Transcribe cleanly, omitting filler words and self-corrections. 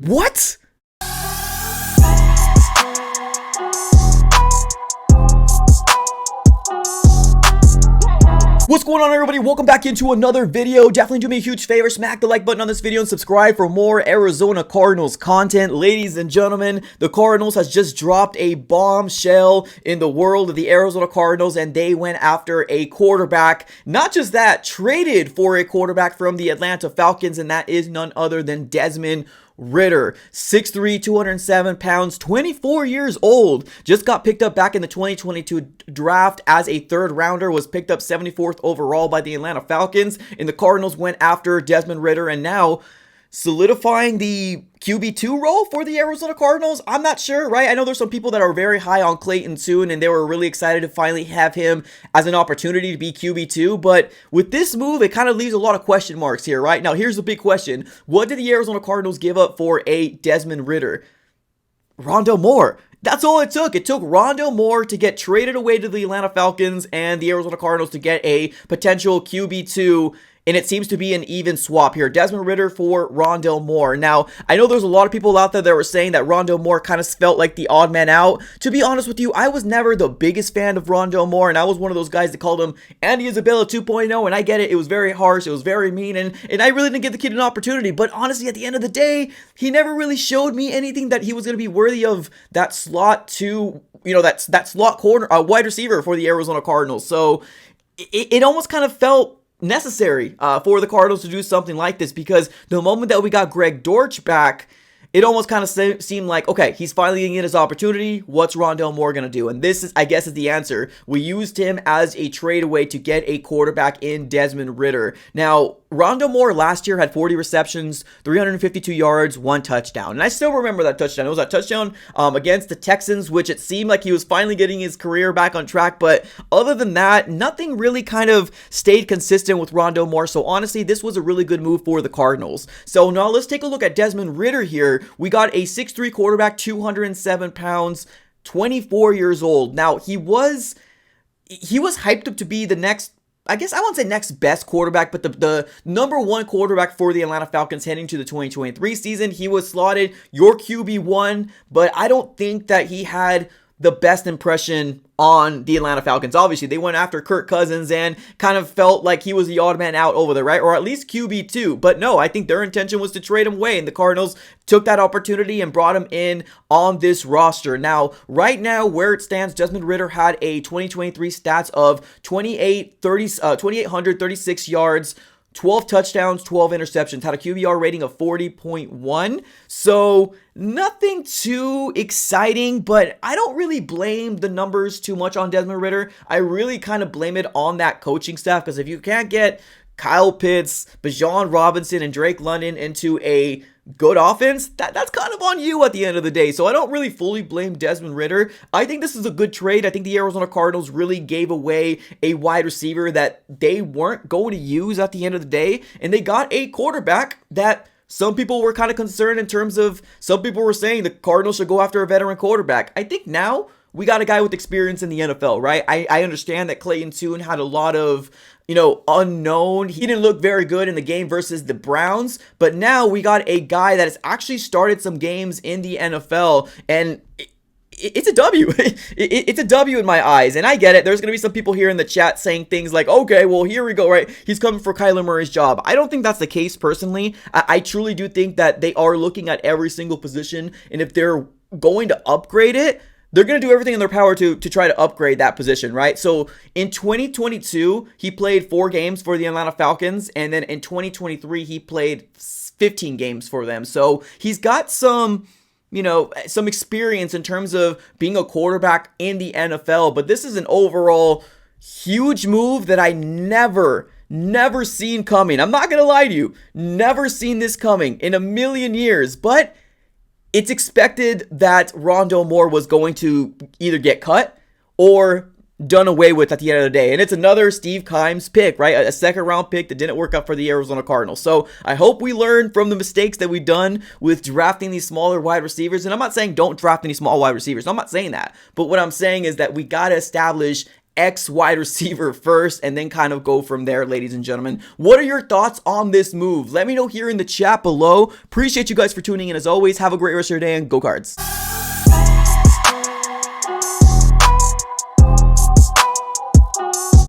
What? What's going on, everybody? Welcome back into another video. Definitely do me a huge favor, smack the like button on this video and subscribe for more Arizona Cardinals content. Ladies and gentlemen, the Cardinals has just dropped a bombshell in the world of the Arizona Cardinals, and they went after a quarterback. Not just that, traded for a quarterback from the Atlanta Falcons, and that is none other than Desmond Ritter. 6'3", 207 pounds, 24 years old. Just got picked up back in the 2022 draft as a third rounder, was picked up 74th overall by the Atlanta Falcons, and the Cardinals went after Desmond Ritter, and now solidifying the QB2 role for the Arizona Cardinals. I'm not sure, right? I know there's some people that are very high on Clayton Tune, and they were really excited to finally have him as an opportunity to be QB2, but with this move, it kind of leaves a lot of question marks here, right? Now, here's the big question. What did the Arizona Cardinals give up for a Desmond Ritter? Rondale Moore. That's all it took. It took Rondale Moore to get traded away to the Atlanta Falcons and the Arizona Cardinals to get a potential QB2, and it seems to be an even swap here. Desmond Ritter for Rondale Moore. Now, I know there's a lot of people out there that were saying that Rondale Moore kind of felt like the odd man out. To be honest with you, I was never the biggest fan of Rondale Moore, and I was one of those guys that called him Andy Isabella 2.0, and I get it. It was very harsh. It was very mean, and I really didn't give the kid an opportunity. But honestly, at the end of the day, he never really showed me anything that he was going to be worthy of that slot to, that slot corner, wide receiver for the Arizona Cardinals. So it almost kind of felt necessary for the Cardinals to do something like this, because the moment that we got Greg Dortch back, it almost kind of seemed like, okay, he's finally getting his opportunity. What's Rondale Moore going to do? And this is, I guess, is the answer. We used him as a trade away to get a quarterback in Desmond Ritter. Now, Rondale Moore last year had 40 receptions, 352 yards, 1 touchdown. And I still remember that touchdown. It was that touchdown against the Texans, which it seemed like he was finally getting his career back on track. But other than that, nothing really kind of stayed consistent with Rondale Moore. So honestly, this was a really good move for the Cardinals. So now let's take a look at Desmond Ritter here. We got a 6'3" quarterback, 207 pounds, 24 years old. Now, he was hyped up to be the next, I guess I won't say next best quarterback, but the number one quarterback for the Atlanta Falcons heading to the 2023 season. He was slotted your QB1, but I don't think that he had the best impression on the Atlanta Falcons. Obviously, they went after Kirk Cousins and kind of felt like he was the odd man out over there, right? Or at least QB2. But no, I think their intention was to trade him away, and the Cardinals took that opportunity and brought him in on this roster. Now, right now, where it stands, Desmond Ritter had a 2023 stats of 2,836 yards, 12 touchdowns, 12 interceptions, had a QBR rating of 40.1. So nothing too exciting, but I don't really blame the numbers too much on Desmond Ritter. I really kind of blame it on that coaching staff, because if you can't get Kyle Pitts, Bijan Robinson, and Drake London into a good offense, that's kind of on you at the end of the day. So I don't really fully blame Desmond Ritter. I think this is a good trade. I think the Arizona Cardinals really gave away a wide receiver that they weren't going to use at the end of the day, and they got a quarterback that some people were kind of concerned in terms of, some people were saying the Cardinals should go after a veteran quarterback. I think now we got a guy with experience in the NFL, right? I understand that Clayton Tune had a lot of, unknown. He didn't look very good in the game versus the Browns, but now we got a guy that has actually started some games in the NFL, and it's a W. It's a W in my eyes, and I get it. There's going to be some people here in the chat saying things like, okay, well, here we go, right? He's coming for Kyler Murray's job. I don't think that's the case personally. I truly do think that they are looking at every single position, and if they're going to upgrade it, they're going to do everything in their power to try to upgrade that position, right? So in 2022, he played 4 games for the Atlanta Falcons, and then in 2023, he played 15 games for them. So he's got some experience in terms of being a quarterback in the NFL, but this is an overall huge move that I never seen coming. I'm not going to lie to you. Never seen this coming in a million years, but it's expected that Rondale Moore was going to either get cut or done away with at the end of the day. And it's another Steve Keim's pick, right? A second round pick that didn't work out for the Arizona Cardinals. So I hope we learn from the mistakes that we've done with drafting these smaller wide receivers. And I'm not saying don't draft any small wide receivers. I'm not saying that. But what I'm saying is that we got to establish X wide receiver first and then kind of go from there, ladies and gentlemen. What are your thoughts on this move? Let me know here in the chat below. Appreciate you guys for tuning in as always. Have a great rest of your day and go Cards.